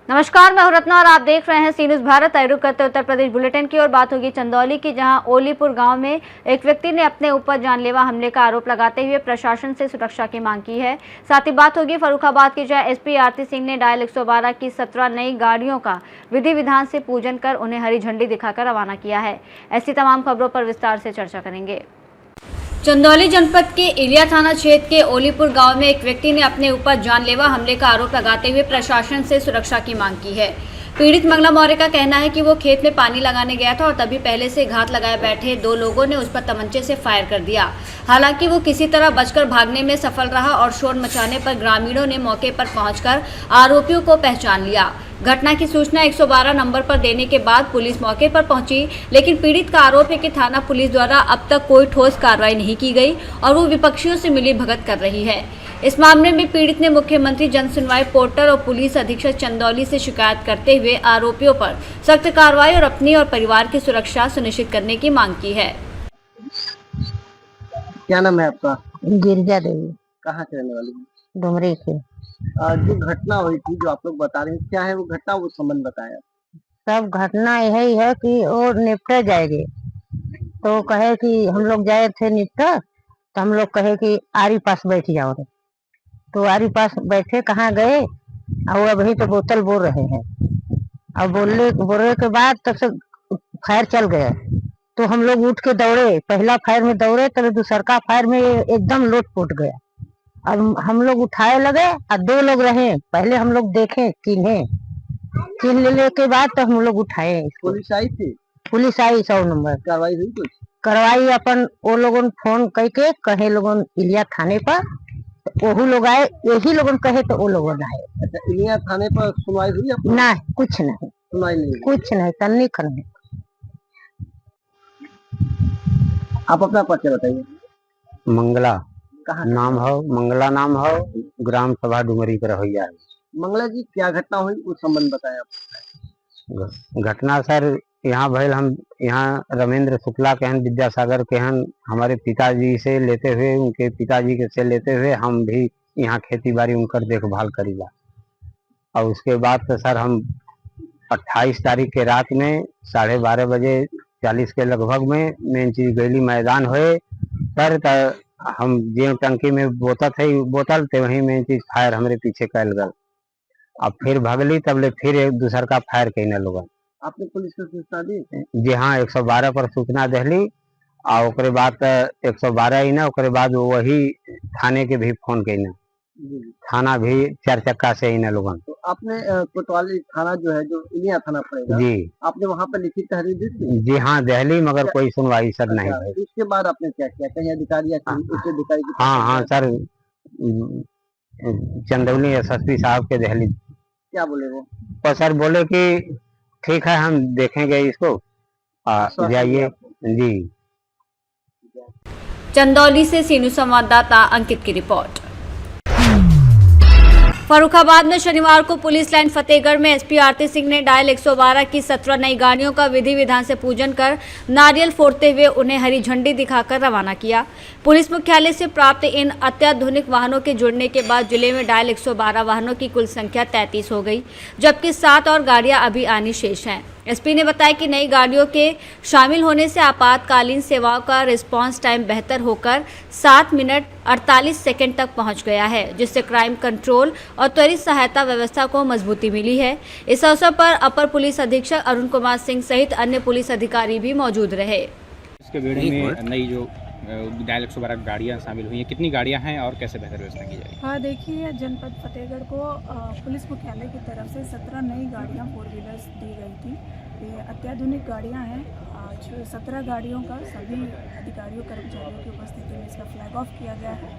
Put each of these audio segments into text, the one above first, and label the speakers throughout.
Speaker 1: नमस्कार, मैं हूं रत्ना और आप देख रहे हैं सी न्यूज़ भारत। रुक करते उत्तर प्रदेश बुलेटिन की और बात होगी चंदौली की, जहां ओलीपुर गांव में एक व्यक्ति ने अपने ऊपर जानलेवा हमले का आरोप लगाते हुए प्रशासन से सुरक्षा की मांग की है। साथ ही बात होगी फर्रुखाबाद की, जहां एसपी आरती सिंह ने डायल 112 की 17 नई गाड़ियों का विधि विधान से पूजन कर उन्हें हरी झंडी दिखाकर रवाना किया है। ऐसी तमाम खबरों पर विस्तार से चर्चा करेंगे। चंदौली जनपद के इलिया थाना क्षेत्र के ओलीपुर गांव में एक व्यक्ति ने अपने ऊपर जानलेवा हमले का आरोप लगाते हुए प्रशासन से सुरक्षा की मांग की है। पीड़ित मंगला मौर्य का कहना है कि वो खेत में पानी लगाने गया था और तभी पहले से घात लगाए बैठे दो लोगों ने उस पर तमंचे से फायर कर दिया। हालांकि वो किसी तरह बचकर भागने में सफल रहा और शोर मचाने पर ग्रामीणों ने मौके पर पहुंचकर आरोपियों को पहचान लिया। घटना की सूचना 112 नंबर पर देने के बाद पुलिस मौके पर पहुंची, लेकिन पीड़ित का आरोप है कि थाना पुलिस द्वारा अब तक कोई ठोस कार्रवाई नहीं की गई और वो विपक्षियों से मिली भगत कर रही है। इस मामले में पीड़ित ने मुख्यमंत्री जन सुनवाई पोर्टल और पुलिस अधीक्षक चंदौली से शिकायत करते हुए आरोपियों पर सख्त कार्रवाई और अपनी और परिवार की सुरक्षा सुनिश्चित करने की मांग की है।
Speaker 2: क्या नाम है आपका?
Speaker 3: गिरिजा देवी।
Speaker 2: कहाँ से रहने वाली हैं?
Speaker 3: डुमरी से।
Speaker 2: जो घटना हुई थी जो आप लोग बता रहे हैं, क्या है वो घटना, वो संबंध बताया।
Speaker 3: सब घटना यही है कि वो निपटा जाएगी, तो कहे कि हम लोग जाए थे निपटा, तो हम लोग कहे कि आरी पास बैठ जाओ रे। तो आरी पास बैठे, कहाँ गए और अभी तो बोतल बोल रहे हैं और बोलने के बाद तब से फायर चल गया। तो हम लोग उठ के दौड़े, पहला फायर में दौड़े, तब दूसरा फायर में एकदम लोट पोट गया। अब हम लोग उठाए लगे और दो लोग रहे, पहले हम लोग देखे चिन्ह लेने के बाद तो हम लोग उठाए।
Speaker 2: पुलिस आई थी?
Speaker 3: पुलिस आई 100 नंबर।
Speaker 2: कार्रवाई हुई? कुछ
Speaker 3: कार्रवाई अपन वो लोगों फोन करके कहे लोगों इलिया थाने पर, वही लोग आए, यही लोगों कहे तो वो लोगों आए।
Speaker 2: अच्छा, इलिया थाने पर सुनवाई हुई?
Speaker 3: ना, कुछ नहीं,
Speaker 2: सुनवाई नहीं,
Speaker 3: कुछ नहीं, तन्नी खन।
Speaker 2: आप अपना परिचय बताइए।
Speaker 4: मंगला
Speaker 2: कहाँ
Speaker 4: नाम हो, मंगला नाम हो, ग्राम सभा डुमरी पर रहोया है।
Speaker 2: मंगला जी, क्या घटना हुई उस संबंध बताया आप।
Speaker 4: घटना सर यहाँ भैल, हम यहाँ रमेंद्र शुक्ला के हन, विद्यासागर के हन, हमारे पिताजी से लेते हुए, उनके पिताजी के से लेते हुए हम भी यहाँ खेती बाड़ी उनकर देखभाल करीला। और उसके बाद तो सर हम 28 तारीख के रात में 12:30 बजे 40 के लगभग में मेन चीज गैली मैदान हुए सर। हम जे टंकी में बोतल थे वही मेन चीज फायर हमारे पीछे कैल गल। अब फिर भगली, तब ले फिर एक दूसर का फायर कहने लोगन।
Speaker 2: आपने पुलिस को सूचना दी?
Speaker 4: जी हाँ, 112 पर सूचना दहली और ओकरे बाद 112 ही ना, ओकरे बाद वही थाने के भी फोन कहना, थाना भी 4 चक्का से ही ना लोगन।
Speaker 2: तो आपने कोतवाली थाना जो है, जो इलिया थाना पड़ेगा जी, आपने वहाँ पर लिखित तहरीर दी थी?
Speaker 4: जी हाँ, दहली, मगर कोई सुनवाई सर नहीं भाई।
Speaker 2: इसके बाद आपने क्या किया? कहीं अधिकारी या उच्च अधिकारी?
Speaker 4: हाँ सर, चंदौली एसएसपी साहब के दहली।
Speaker 2: क्या बोले वो?
Speaker 4: और सर बोले कि ठीक है, हम देखेंगे इसको, जाइए जी।
Speaker 1: चंदौली से सी न्यूज़ संवाददाता अंकित की रिपोर्ट। फर्रुखाबाद में शनिवार को पुलिस लाइन फतेहगढ़ में एसपी आरती सिंह ने डायल 112 की 17 नई गाड़ियों का विधि विधान से पूजन कर नारियल फोड़ते हुए उन्हें हरी झंडी दिखाकर रवाना किया। पुलिस मुख्यालय से प्राप्त इन अत्याधुनिक वाहनों के जुड़ने के बाद जिले में डायल 112 वाहनों की कुल संख्या 33 हो गई, जबकि 7 और गाड़ियां अभी आनी शेष हैं। एसपी ने बताया कि नई गाड़ियों के शामिल होने से आपातकालीन सेवाओं का रिस्पांस टाइम बेहतर होकर 7 मिनट 48 सेकंड तक पहुंच गया है, जिससे क्राइम कंट्रोल और त्वरित सहायता व्यवस्था को मजबूती मिली है। इस अवसर पर अपर पुलिस अधीक्षक अरुण कुमार सिंह सहित अन्य पुलिस अधिकारी भी मौजूद रहे।
Speaker 5: इसके बेड़े में नई जो डायल 112 गाड़ियाँ शामिल हुई हैं, कितनी गाड़ियाँ हैं और कैसे बेहतर व्यवस्था की जाएगी?
Speaker 6: हाँ, देखिए, जनपद फतेहगढ़ को पुलिस मुख्यालय की तरफ से 17 नई गाड़ियाँ 4 व्हीलर्स दी गई थी। ये अत्याधुनिक गाड़ियाँ हैं। आज 17 गाड़ियों का सभी अधिकारियों कर्मचारियों की उपस्थिति में इसका फ्लैग ऑफ किया गया है।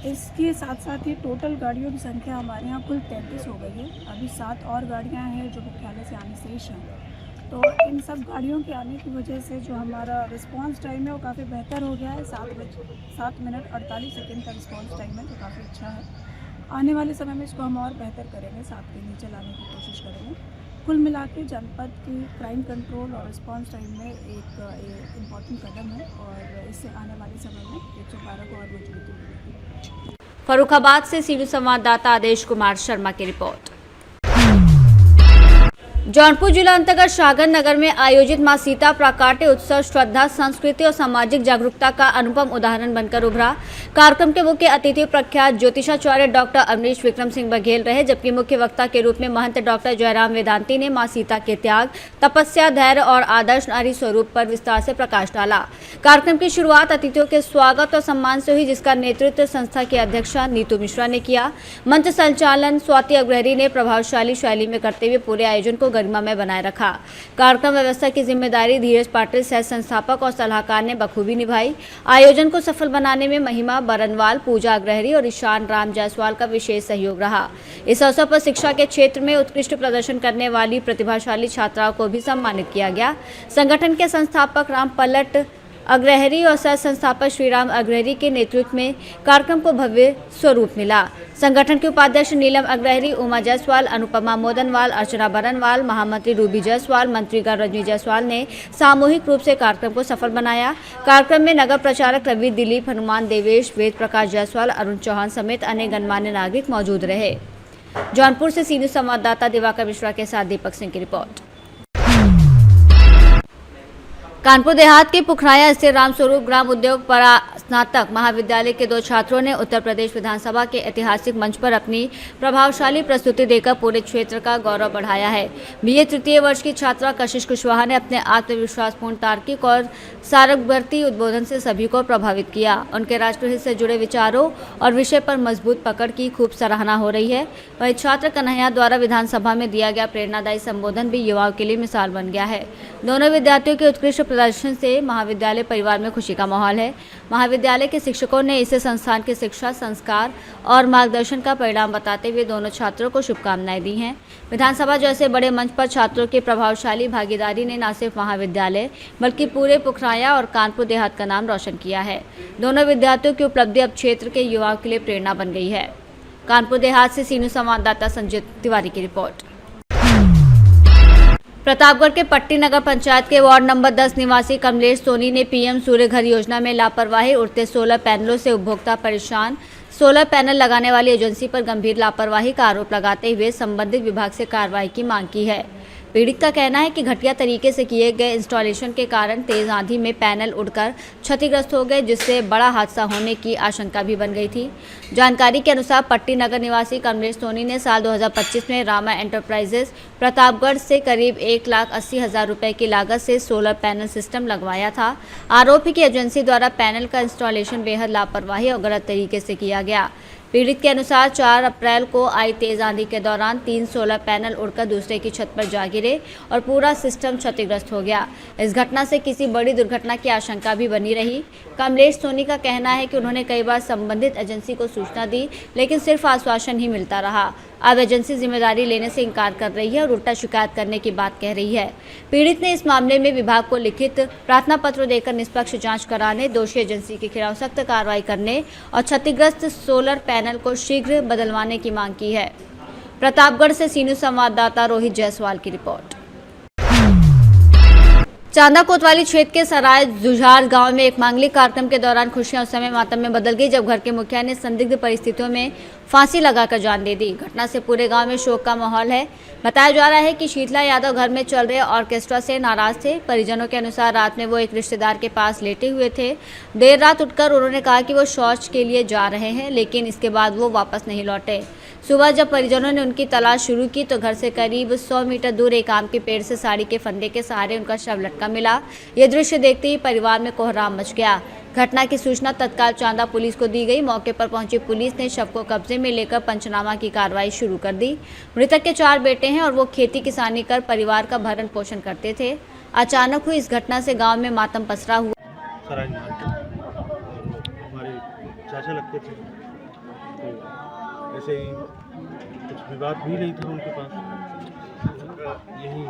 Speaker 6: इसके साथ साथ ही टोटल गाड़ियों की संख्या हमारे यहाँ कुल 33 हो गई है। अभी 7 और गाड़ियाँ हैं जो मुख्यालय से आने शेष हैं। तो इन सब गाड़ियों के आने की वजह से जो हमारा रिस्पांस टाइम है वो काफ़ी बेहतर हो गया है। 7 मिनट 48 सेकंड का रिस्पांस टाइम है, जो काफ़ी अच्छा है। आने वाले समय में इसको हम और बेहतर करेंगे, 7 के नीचे लाने की कोशिश करेंगे। कुल मिला के जनपद की क्राइम कंट्रोल और रिस्पांस टाइम में एक इम्पॉर्टेंट कदम है और इससे आने वाले समय में 112 को और मजबूती मिलेगी।
Speaker 1: फर्रुखाबाद से सीडू संवाददाता आदेश कुमार शर्मा की रिपोर्ट। जौनपुर जिला अंतर्गत शाहगढ़ नगर में आयोजित मां सीता प्राकाट्य उत्सव श्रद्धा, संस्कृति और सामाजिक जागरूकता का अनुपम उदाहरण बनकर उभरा। कार्यक्रम के मुख्य अतिथि प्रख्यात ज्योतिषाचार्य डॉक्टर अवनीश विक्रम सिंह बघेल रहे, जबकि मुख्य वक्ता के रूप में महंत डॉक्टर जयराम वेदांती ने मां सीता के त्याग, तपस्या, धैर्य और आदर्श नारी स्वरूप पर विस्तार से प्रकाश डाला। कार्यक्रम की शुरुआत अतिथियों के स्वागत और सम्मान से हुई, जिसका नेतृत्व संस्था की अध्यक्षा नीतू मिश्रा ने किया। मंच संचालन स्वाति अग्रहरी ने प्रभावशाली शैली में करते हुए पूरे आयोजन को गरिमा में बनाए रखा। कार्यक्रम व्यवस्था की जिम्मेदारी धीरज पाटिल सह संस्थापक और सलाहकार ने बखूबी निभाई। आयोजन को सफल बनाने में महिमा बरनवाल, पूजा अग्रहरी और ईशान राम जायसवाल का विशेष सहयोग रहा। इस अवसर पर शिक्षा के क्षेत्र में उत्कृष्ट प्रदर्शन करने वाली प्रतिभाशाली छात्राओं को भी सम्मानित किया गया। संगठन के संस्थापक राम पलट अग्रहरी और सह संस्थापक श्रीराम अग्रहरी के नेतृत्व में कार्यक्रम को भव्य स्वरूप मिला। संगठन के उपाध्यक्ष नीलम अग्रहरी, उमा जायसवाल, अनुपमा मोदनवाल, अर्चना बरनवाल, महामंत्री रूबी जायसवाल, मंत्रीगण रजनी जायसवाल ने सामूहिक रूप से कार्यक्रम को सफल बनाया। कार्यक्रम में नगर प्रचारक रवि दिलीप, हनुमान देवेश, वेद प्रकाश जायसवाल, अरुण चौहान समेत अन्य गणमान्य नागरिक मौजूद रहे। जौनपुर से सीनियर संवाददाता दिवाकर मिश्रा के साथ दीपक सिंह की रिपोर्ट। कानपुर देहात के पुखराया स्थित रामस्वरूप ग्राम उद्योग स्नातक महाविद्यालय के 2 छात्रों ने उत्तर प्रदेश विधानसभा के ऐतिहासिक मंच पर अपनी प्रभावशाली प्रस्तुति देकर पूरे क्षेत्र का गौरव बढ़ाया है। बीए तृतीय वर्ष की छात्रा कशिश कुशवाहा ने अपने आत्मविश्वासपूर्ण, तार्किक और सारगर्ती उद्बोधन से सभी को प्रभावित किया। उनके राष्ट्रहित से जुड़े विचारों और विषय पर मजबूत पकड़ की खूब सराहना हो रही है। वहीं छात्र कन्हैया द्वारा विधानसभा में दिया गया प्रेरणादायी संबोधन भी युवाओं के लिए मिसाल बन गया है। दोनों विद्यार्थियों के उत्कृष्ट प्रदर्शन से महाविद्यालय परिवार में खुशी का माहौल है। महाविद्यालय के शिक्षकों ने इसे संस्थान के शिक्षा, संस्कार और मार्गदर्शन का परिणाम बताते हुए दोनों छात्रों को शुभकामनाएं दी हैं। विधानसभा जैसे बड़े मंच पर छात्रों की प्रभावशाली भागीदारी ने न सिर्फ महाविद्यालय बल्कि पूरे पुखराया और कानपुर देहात का नाम रोशन किया है। दोनों विद्यार्थियों की उपलब्धि अब क्षेत्र के युवाओं के लिए प्रेरणा बन गई है। कानपुर देहात से सीनियर संवाददाता संजय तिवारी की रिपोर्ट। प्रतापगढ़ के पट्टी नगर पंचायत के वार्ड नंबर 10 निवासी कमलेश सोनी ने पीएम सूर्य घर योजना में लापरवाही, उड़ते सोलर पैनलों से उपभोक्ता परेशान, सोलर पैनल लगाने वाली एजेंसी पर गंभीर लापरवाही का आरोप लगाते हुए संबंधित विभाग से कार्रवाई की मांग की है। पीड़ित का कहना है कि घटिया तरीके से किए गए इंस्टॉलेशन के कारण तेज आंधी में पैनल उड़कर क्षतिग्रस्त हो गए, जिससे बड़ा हादसा होने की आशंका भी बन गई थी। जानकारी के अनुसार पट्टी नगर निवासी कमलेश सोनी ने साल 2025 में रामा एंटरप्राइजेस प्रतापगढ़ से करीब 1,80,000 रुपए की लागत से सोलर पैनल सिस्टम लगवाया था। आरोप है कि एजेंसी द्वारा पैनल का इंस्टॉलेशन बेहद लापरवाही और गलत तरीके से किया गया। पीड़ित के अनुसार 4 अप्रैल को आई तेज आंधी के दौरान 3 सोलर पैनल उड़कर दूसरे की छत पर जा गिरे और पूरा सिस्टम क्षतिग्रस्त हो गया। इस घटना से किसी बड़ी दुर्घटना की आशंका भी बनी रही। कमलेश सोनी का कहना है कि उन्होंने कई बार संबंधित एजेंसी को सूचना दी, लेकिन सिर्फ आश्वासन ही मिलता रहा। अब एजेंसी जिम्मेदारी लेने से इनकार कर रही है और उल्टा शिकायत करने की बात कह रही है। पीड़ित ने इस मामले में विभाग को लिखित प्रार्थना पत्र देकर निष्पक्ष जांच कराने, दोषी एजेंसी के खिलाफ सख्त कार्रवाई करने और क्षतिग्रस्त सोलर पैनल को शीघ्र बदलवाने की मांग की है। प्रतापगढ़ से सीनियर संवाददाता रोहित जायसवाल की रिपोर्ट। चांदा कोतवाली क्षेत्र के सराय जुझार गांव में एक मांगलिक कार्यक्रम के दौरान खुशियां उस समय मातम में बदल गई जब घर के मुखिया ने संदिग्ध परिस्थितियों में फांसी लगाकर जान दे दी। घटना से पूरे गांव में शोक का माहौल है। बताया जा रहा है कि शीतला यादव घर में चल रहे ऑर्केस्ट्रा से नाराज थे। परिजनों के अनुसार रात में वो एक रिश्तेदार के पास लेटे हुए थे। देर रात उठकर उन्होंने कहा कि वो शौच के लिए जा रहे हैं, लेकिन इसके बाद वो वापस नहीं लौटे। सुबह जब परिजनों ने उनकी तलाश शुरू की तो घर से करीब 100 मीटर दूर एक आम के पेड़ से साड़ी के फंदे के सहारे उनका शव लटका मिला। यह दृश्य देखते ही परिवार में कोहराम मच गया। घटना की सूचना तत्काल चांदा पुलिस को दी गई। मौके पर पहुंची पुलिस ने शव को कब्जे में लेकर पंचनामा की कार्रवाई शुरू कर दी। मृतक के 4 बेटे हैं और वो खेती किसानी कर परिवार का भरण पोषण करते थे। अचानक हुई इस घटना से गाँव में मातम पसरा हुआ।
Speaker 7: हमारे चाचा लगते थे, तो ऐसे ही कुछ विवाद भी नहीं था उनके पास। यही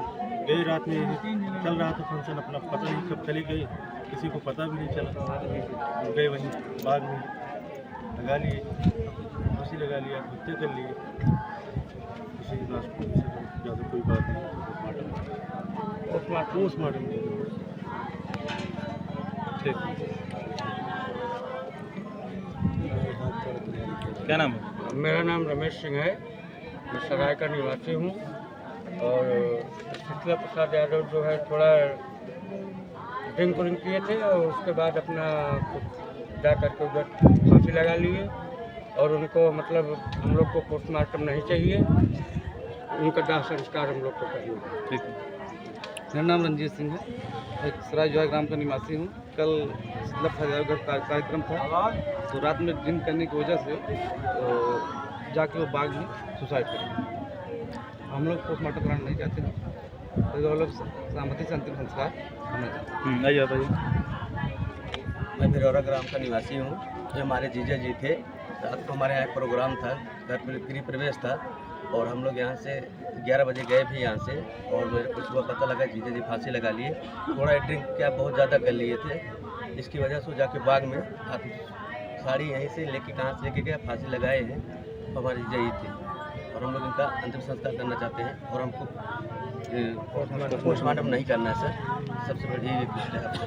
Speaker 7: गई रात में चल रहा था फंक्शन अपना, पता नहीं कब चली गई, किसी को पता भी नहीं चला। गए वहीं बाग में लगा लिए, फांसी लगा लिया, हत्या कर लिए। ज़्यादा कोई बात नहीं, पोस्टमार्टम नहीं ठीक।
Speaker 5: क्या नाम है?
Speaker 8: मेरा नाम रमेश सिंह है, मैं सराय का निवासी हूँ। और शीतला प्रसाद यादव जो है थोड़ा ड्रिंक किए थे और उसके बाद अपना जा करके उधर फांसी लगा लिए। और उनको मतलब हम लोग को पोस्टमार्टम नहीं चाहिए, उनका दाह संस्कार हम लोग को करना।
Speaker 5: ठीक है।
Speaker 9: मेरा नाम रंजीत सिंह है, एक सराय जोया ग्राम का निवासी हूँ। कल शीतला प्रसाद यादव का कार्यक्रम था, तो रात में ड्रिंक करने की वजह से तो जाके वो बाग में सुसाइड कर। हम लोग पोस्टमार्टम कराना नहीं चाहते हैं, तो वो लोग सहमति से अंतिम संस्कार करना चाहते हैं।
Speaker 5: आइए बताइए।
Speaker 10: मैं भिरौरा ग्राम का निवासी हूँ। ये हमारे जीजा जी थे। रात को हमारे यहाँ एक प्रोग्राम था, घर पर गृह प्रवेश था और हम लोग यहाँ से 11 बजे गए भी यहाँ से। और मेरे को सुबह पता लगा जीजा जी फांसी लगा लिए। थोड़ा ड्रिंक क्या बहुत ज़्यादा कर लिए थे, इसकी वजह से जाके बाग में साड़ी यहीं से लेके कहाँ से लेके गए फांसी लगाए हैं। हमारे जीजा जी थे और हम लोग इनका अंतिम संस्कार करना चाहते हैं और हमको पोस्टमार्टम नहीं करना है सर, सबसे बड़ी रिक्वेस्ट है आपसे।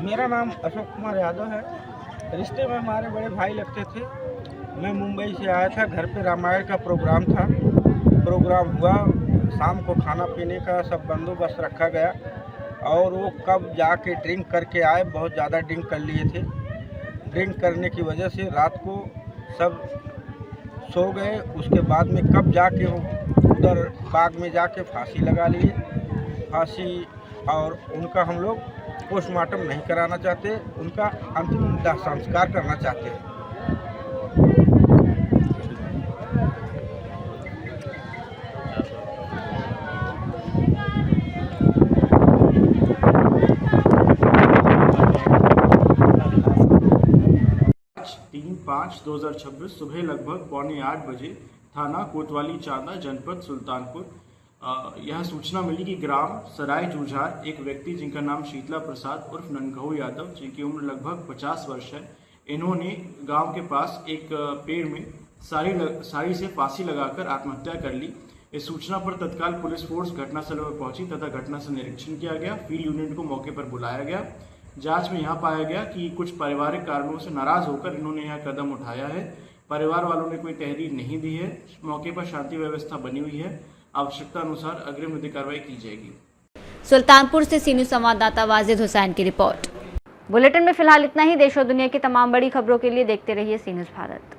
Speaker 8: मेरा नाम अशोक कुमार यादव है। रिश्ते में हमारे बड़े भाई लगते थे। मैं मुंबई से आया था, घर पे रामायण का प्रोग्राम था। प्रोग्राम हुआ, शाम को खाना पीने का सब बंदोबस्त रखा गया और वो कब जाके ड्रिंक करके आए, बहुत ज़्यादा ड्रिंक कर लिए थे। ड्रिंक करने की वजह से रात को सब सो गए। उसके बाद में कब जाके वो उधर बाग में जाके फांसी लगा लिए। फांसी और उनका हम लोग पोस्टमार्टम नहीं कराना चाहते, उनका अंतिम दाह संस्कार करना चाहते हैं।
Speaker 11: आज 3/5/2026 सुबह लगभग 7:45 बजे थाना कोतवाली चांदा जनपद सुल्तानपुर यह सूचना मिली कि ग्राम सराय जूझार एक व्यक्ति जिनका नाम शीतला प्रसाद उर्फ ननकहू यादव, जिनकी उम्र लगभग 50 वर्ष है, इन्होंने गांव के पास एक पेड़ में साड़ी से फांसी लगाकर आत्महत्या कर ली। इस सूचना पर तत्काल पुलिस फोर्स घटनास्थल पर पहुंची तथा घटना से निरीक्षण किया गया। फील्ड यूनिट को मौके पर बुलाया गया। जांच में यहां पाया गया कि कुछ पारिवारिक कारणों से नाराज होकर इन्होंने यह कदम उठाया है। परिवार वालों ने कोई तहरीर नहीं दी है। मौके पर शांति व्यवस्था बनी हुई है। आवश्यकता अनुसार अग्रिम विधिक कार्रवाई की जाएगी।
Speaker 1: सुल्तानपुर से सी न्यूज़ संवाददाता वाजिद हुसैन की रिपोर्ट। बुलेटिन में फिलहाल इतना ही। देश और दुनिया की तमाम बड़ी खबरों के लिए देखते रहिए सी न्यूज़ भारत।